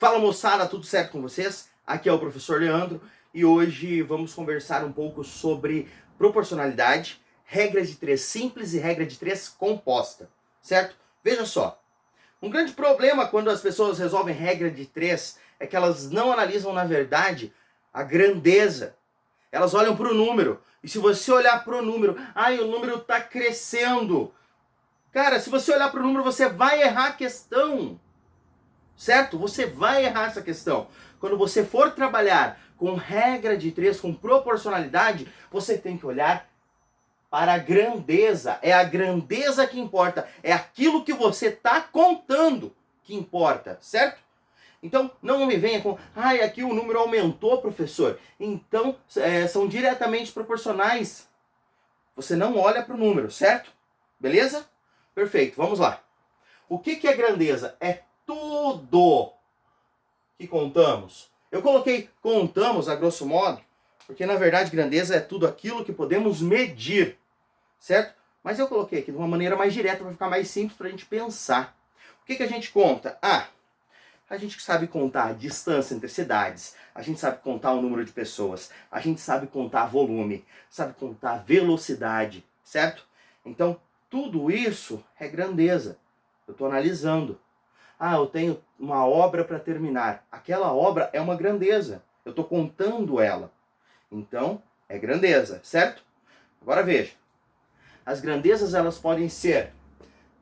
Fala moçada, tudo certo com vocês? Aqui é o professor Leandro e hoje vamos conversar um pouco sobre proporcionalidade, regra de três simples e regra de três composta, certo? Veja só, um grande problema quando as pessoas resolvem regra de três é que elas não analisam na verdade a grandeza. Elas olham para o número e se você olhar para o número, o número está crescendo. Cara, se você olhar para o número você vai errar a questão. Certo? Você vai errar essa questão. Quando você for trabalhar com regra de três, com proporcionalidade, você tem que olhar para a grandeza. É a grandeza que importa. É aquilo que você está contando que importa, certo? Então, não me venha com, aqui o número aumentou, professor. Então, são diretamente proporcionais. Você não olha para o número, certo? Beleza? Perfeito, vamos lá. O que é grandeza? É tudo que contamos. Eu coloquei contamos a grosso modo, porque na verdade grandeza é tudo aquilo que podemos medir, certo? Mas eu coloquei aqui de uma maneira mais direta para ficar mais simples para a gente pensar. O que a gente conta? A gente sabe contar a distância entre cidades, a gente sabe contar o número de pessoas, a gente sabe contar volume, sabe contar velocidade, certo? Então, tudo isso é grandeza. Eu estou analisando. Eu tenho uma obra para terminar. Aquela obra é uma grandeza. Eu estou contando ela. Então, é grandeza, certo? Agora veja. As grandezas elas podem ser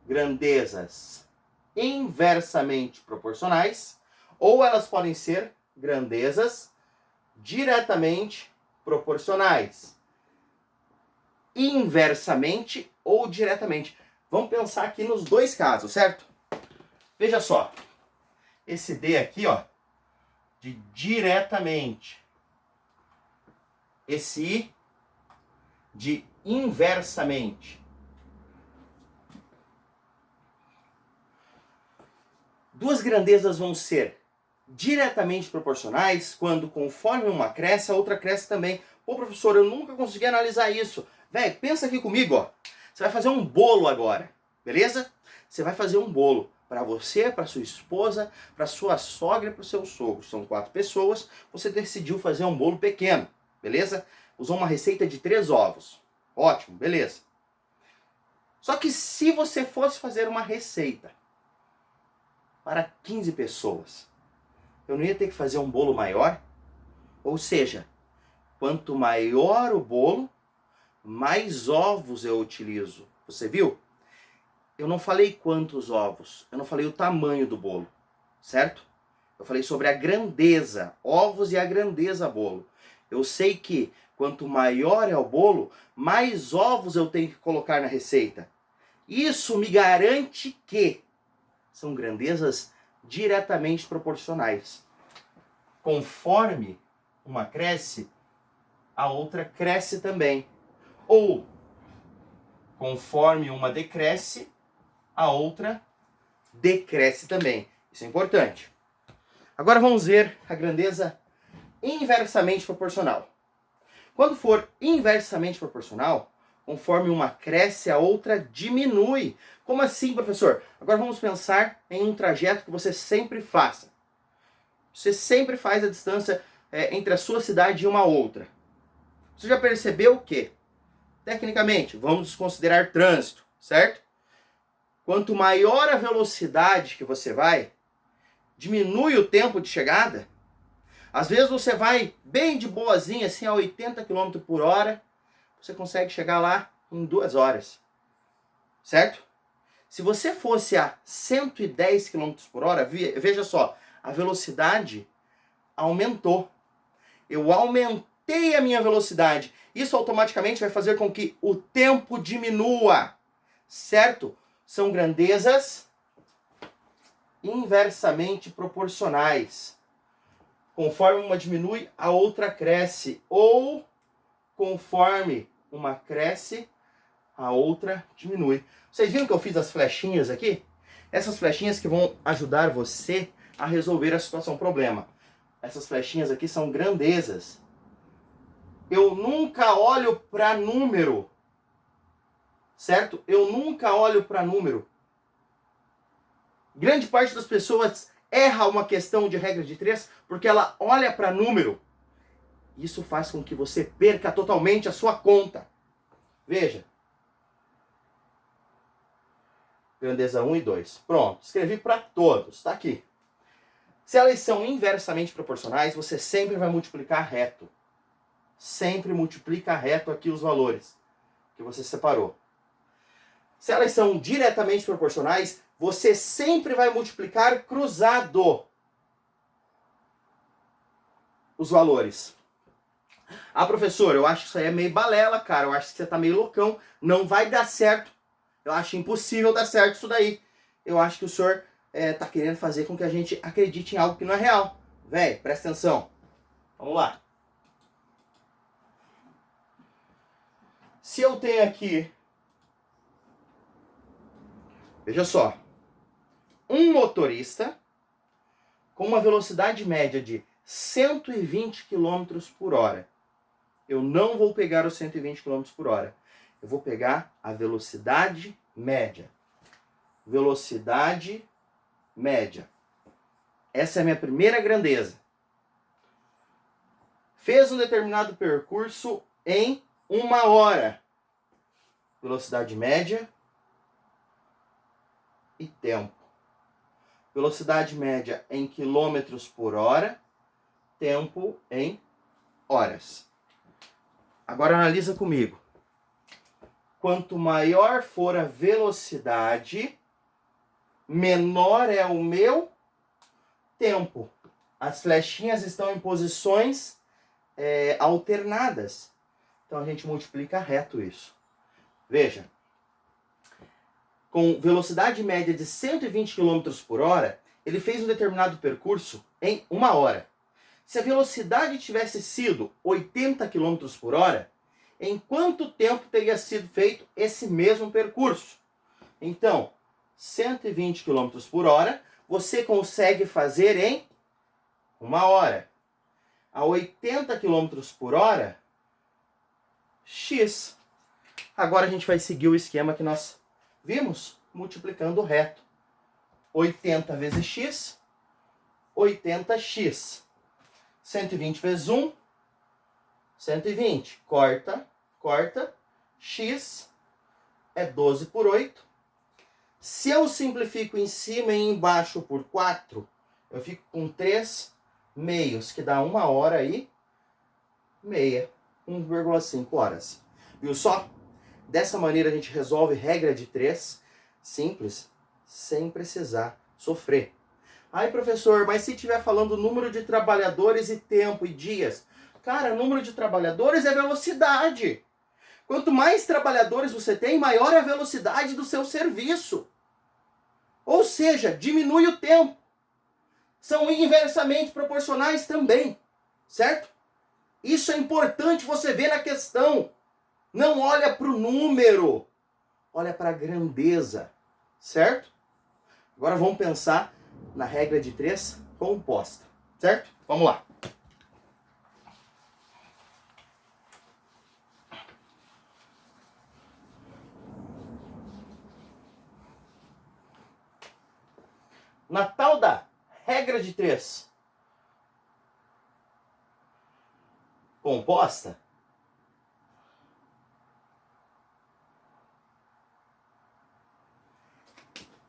grandezas inversamente proporcionais ou elas podem ser grandezas diretamente proporcionais. Inversamente ou diretamente. Vamos pensar aqui nos dois casos, certo? Veja só, esse D aqui, de diretamente. Esse I de inversamente. Duas grandezas vão ser diretamente proporcionais quando conforme uma cresce, a outra cresce também. Pô, professor, eu nunca consegui analisar isso. Velho, pensa aqui comigo, Você vai fazer um bolo agora, beleza? Você vai fazer um bolo. Para você, para sua esposa, para sua sogra e para o seu sogro. São 4 pessoas. Você decidiu fazer um bolo pequeno, beleza? Usou uma receita de 3 ovos. Ótimo, beleza. Só que se você fosse fazer uma receita para 15 pessoas, eu não ia ter que fazer um bolo maior? Ou seja, quanto maior o bolo, mais ovos eu utilizo. Você viu? Eu não falei quantos ovos, eu não falei o tamanho do bolo, certo? Eu falei sobre a grandeza, ovos e a grandeza bolo. Eu sei que quanto maior é o bolo, mais ovos eu tenho que colocar na receita. Isso me garante que são grandezas diretamente proporcionais. Conforme uma cresce, a outra cresce também. Ou, conforme uma decresce, a outra decresce também. Isso é importante. Agora vamos ver a grandeza inversamente proporcional. Quando for inversamente proporcional, conforme uma cresce, a outra diminui. Como assim, professor? Agora vamos pensar em um trajeto que você sempre faça. Você sempre faz a distância entre a sua cidade e uma outra. Você já percebeu o quê? Tecnicamente, vamos desconsiderar trânsito, certo? Quanto maior a velocidade que você vai, diminui o tempo de chegada. Às vezes você vai bem de boazinha, assim, a 80 km por hora, você consegue chegar lá em 2 horas. Certo? Se você fosse a 110 km por hora, veja só, a velocidade aumentou. Eu aumentei a minha velocidade. Isso automaticamente vai fazer com que o tempo diminua. Certo? São grandezas inversamente proporcionais. Conforme uma diminui, a outra cresce. Ou, conforme uma cresce, a outra diminui. Vocês viram que eu fiz as flechinhas aqui? Essas flechinhas que vão ajudar você a resolver a situação problema. Essas flechinhas aqui são grandezas. Eu nunca olho para número. Certo? Eu nunca olho para número. Grande parte das pessoas erra uma questão de regra de 3 porque ela olha para número. Isso faz com que você perca totalmente a sua conta. Veja. Grandeza 1 e 2. Pronto, escrevi para todos. Está aqui. Se elas são inversamente proporcionais, você sempre vai multiplicar reto. Sempre multiplica reto aqui os valores que você separou. Se elas são diretamente proporcionais, você sempre vai multiplicar cruzado os valores. Ah, professor, eu acho que isso aí é meio balela, cara. Eu acho que você tá meio loucão. Não vai dar certo. Eu acho impossível dar certo isso daí. Eu acho que o senhor tá querendo fazer com que a gente acredite em algo que não é real. Véi, presta atenção. Vamos lá. Se eu tenho aqui, veja só, um motorista com uma velocidade média de 120 km por hora. Eu não vou pegar os 120 km por hora. Eu vou pegar a velocidade média. Velocidade média. Essa é a minha primeira grandeza. Fez um determinado percurso em 1 hora. Velocidade média e tempo. Velocidade média em quilômetros por hora. Tempo em horas. Agora analisa comigo. Quanto maior for a velocidade, menor é o meu tempo. As flechinhas estão em posições alternadas. Então a gente multiplica reto isso. Veja. Com velocidade média de 120 km por hora, ele fez um determinado percurso em 1 hora. Se a velocidade tivesse sido 80 km por hora, em quanto tempo teria sido feito esse mesmo percurso? Então, 120 km por hora, você consegue fazer em 1 hora. A 80 km por hora, x. Agora a gente vai seguir o esquema que nós vimos, multiplicando o reto. 80 vezes x, 80x. 120 vezes 1, 120. Corta, corta. X é 12 por 8. Se eu simplifico em cima e embaixo por 4, eu fico com 3 meios, que dá 1 hora e meia. 1,5 horas. Viu só? Dessa maneira a gente resolve regra de 3, simples, sem precisar sofrer. Ai, professor, mas se estiver falando número de trabalhadores e tempo e dias? Cara, número de trabalhadores é velocidade. Quanto mais trabalhadores você tem, maior é a velocidade do seu serviço. Ou seja, diminui o tempo. São inversamente proporcionais também, certo? Isso é importante você ver na questão. Não olha para o número, olha para a grandeza, certo? Agora vamos pensar na regra de 3 composta, certo? Vamos lá. Na tal da regra de 3 composta,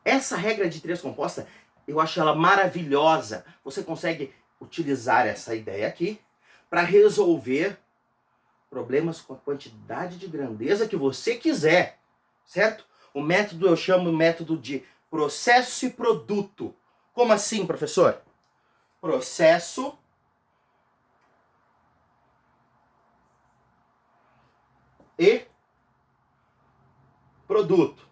essa regra de 3 composta, eu acho ela maravilhosa. Você consegue utilizar essa ideia aqui para resolver problemas com a quantidade de grandeza que você quiser, certo? O método eu chamo de método de processo e produto. Como assim, professor? Processo e produto.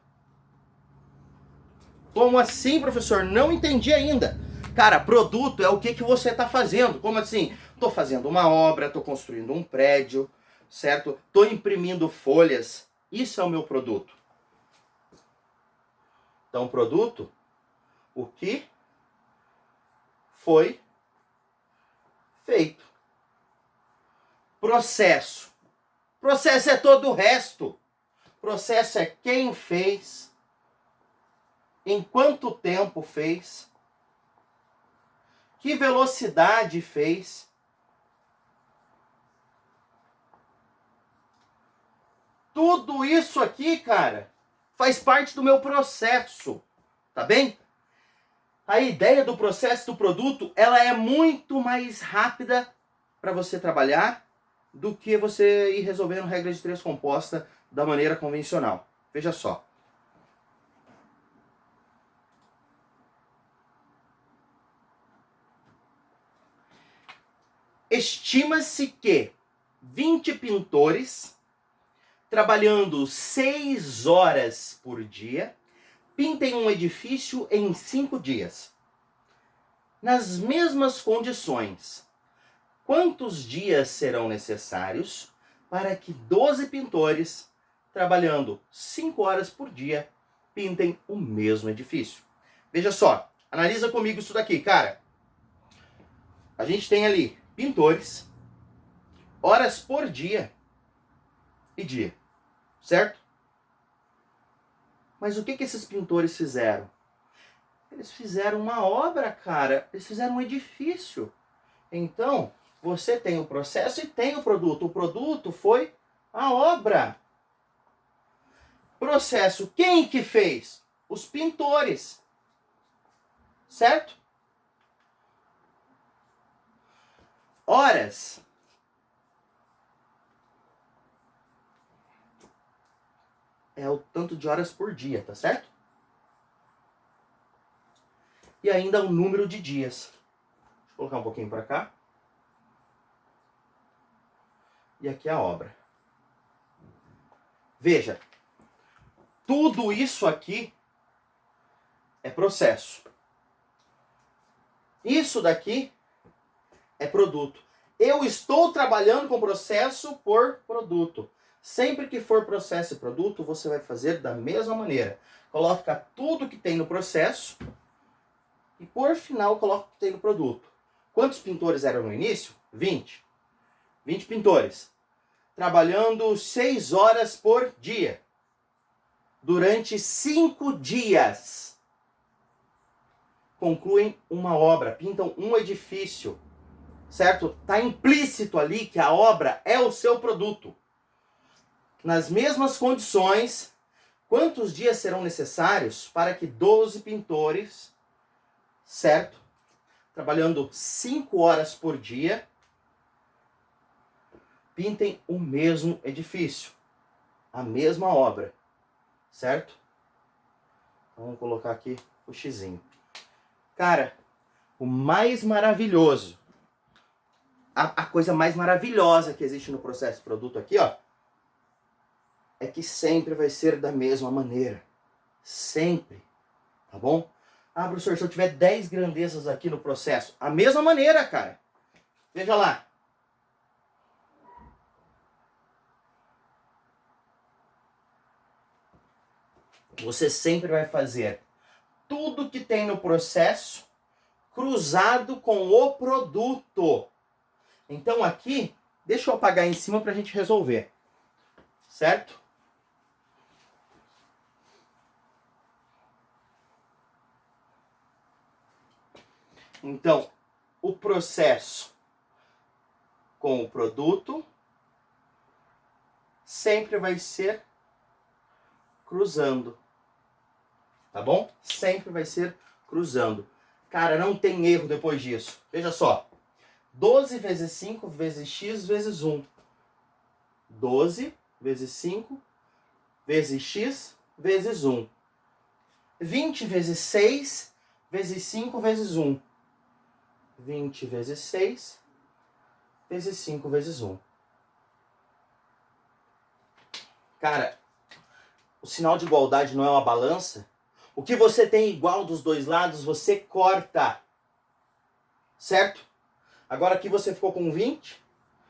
Como assim, professor? Não entendi ainda. Cara, produto é o que você está fazendo. Como assim? Estou fazendo uma obra, estou construindo um prédio, certo? Estou imprimindo folhas. Isso é o meu produto. Então, produto, o que foi feito. Processo. Processo é todo o resto. Processo é quem fez, em quanto tempo fez, Que velocidade fez? Tudo isso aqui, cara, faz parte do meu processo, tá bem? A ideia do processo do produto, ela é muito mais rápida para você trabalhar do que você ir resolvendo regra de três composta da maneira convencional. Veja só. Estima-se que 20 pintores, trabalhando 6 horas por dia, pintem um edifício em 5 dias. Nas mesmas condições, quantos dias serão necessários para que 12 pintores, trabalhando 5 horas por dia, pintem o mesmo edifício? Veja só, analisa comigo isso daqui, cara. A gente tem ali pintores, horas por dia e dia, certo? Mas o que esses pintores fizeram? Eles fizeram uma obra, cara. Eles fizeram um edifício. Então, você tem o processo e tem o produto. O produto foi a obra. Processo, quem que fez? Os pintores. Certo? Horas. É o tanto de horas por dia, tá certo? E ainda o número de dias. Deixa eu colocar um pouquinho para cá. E aqui a obra. Veja, tudo isso aqui é processo. Isso daqui é produto. Eu estou trabalhando com processo por produto. Sempre que for processo e produto, você vai fazer da mesma maneira. Coloca tudo que tem no processo e por final coloca o que tem no produto. Quantos pintores eram no início? 20. 20 pintores. Trabalhando 6 horas por dia. Durante 5 dias. Concluem uma obra, pintam um edifício. Certo? Está implícito ali que a obra é o seu produto. Nas mesmas condições, quantos dias serão necessários para que 12 pintores, certo? Trabalhando 5 horas por dia, pintem o mesmo edifício, a mesma obra, certo? Vamos colocar aqui o xizinho. Cara, o mais maravilhoso, a coisa mais maravilhosa que existe no processo de produto aqui, ó, é que sempre vai ser da mesma maneira. Sempre. Tá bom? Ah, professor, se eu tiver 10 grandezas aqui no processo, a mesma maneira, cara. Veja lá. Você sempre vai fazer tudo que tem no processo cruzado com o produto. Então aqui, deixa eu apagar em cima pra gente resolver. Certo? Então, o processo com o produto sempre vai ser cruzando. Tá bom? Sempre vai ser cruzando. Cara, não tem erro depois disso. Veja só. 12 vezes 5 vezes x vezes 1. 12 vezes 5 vezes x vezes 1. 20 vezes 6 vezes 5 vezes 1. 20 vezes 6 vezes 5 vezes 1. Cara, o sinal de igualdade não é uma balança? O que você tem igual dos dois lados, você corta. Certo? Agora aqui você ficou com 20.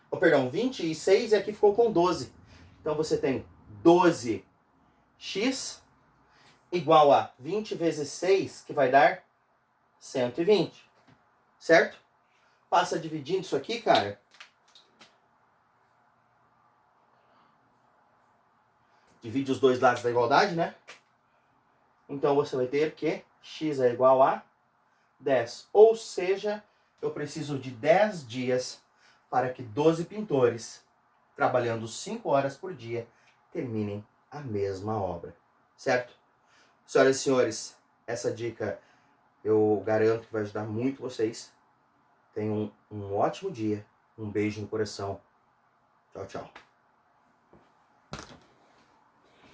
Oh, perdão, 26 e aqui ficou com 12. Então você tem 12x igual a 20 vezes 6, que vai dar 120. Certo? Passa dividindo isso aqui, cara. Divide os dois lados da igualdade, né? Então você vai ter que x é igual a 10. Ou seja, eu preciso de 10 dias para que 12 pintores, trabalhando 5 horas por dia, terminem a mesma obra, certo? Senhoras e senhores, essa dica eu garanto que vai ajudar muito vocês. Tenham um ótimo dia, um beijo no coração. Tchau, tchau.